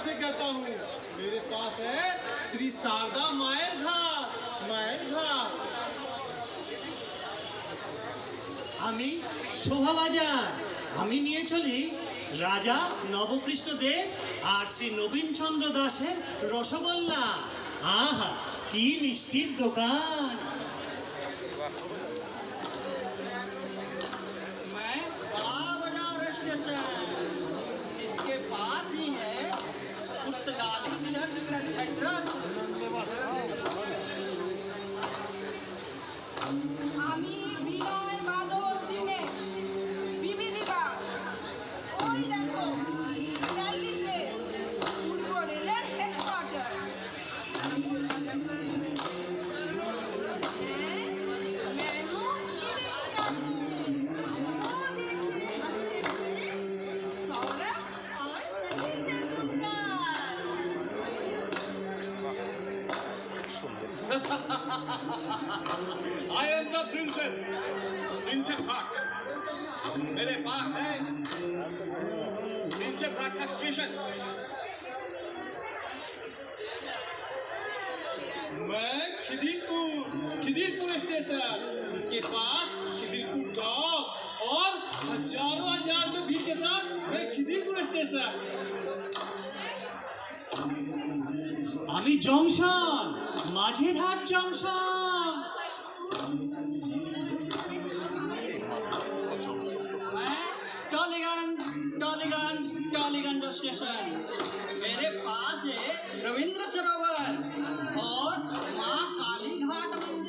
से कहता हूँ, मेरे पास है श्री शारदा मायर घाट, मायर घाट। আমি শোভাবাজার, আমি নিয়ে চলি রাজা নবকৃষ্ণ দেব আর শ্রী নবীন চন্দ্র দাসের রসগোল্লা। আহা, কি মিষ্টির দোকান! मैं बड़ा बाजार स्टेशन, जिसके पास ही है पुर्तगाली चर्च कैथेड्रल। আমি বিনয় বাদল দিনেশ, বিবিধিবাগ। ওই দেখো রেলওয়ে প্লেস, পূর্ব রেলের headquarter. I am the princess, Prinsep Ghat. मेरे पास है प्रिंसेप घाट का स्टेशन। मैं खिदिरपुर स्टेशन, इसके पास खिदिरपुर गांव और हजारों हजार में भीड़ के साथ मैं खिदिरपुर स्टेशन। আমি জংশন, মাঝেরহাট জংশন। मैं टॉलीगंज स्टेशन। मेरे पास है रविंद्र सरोवर और माँ काली घाट मंदिर।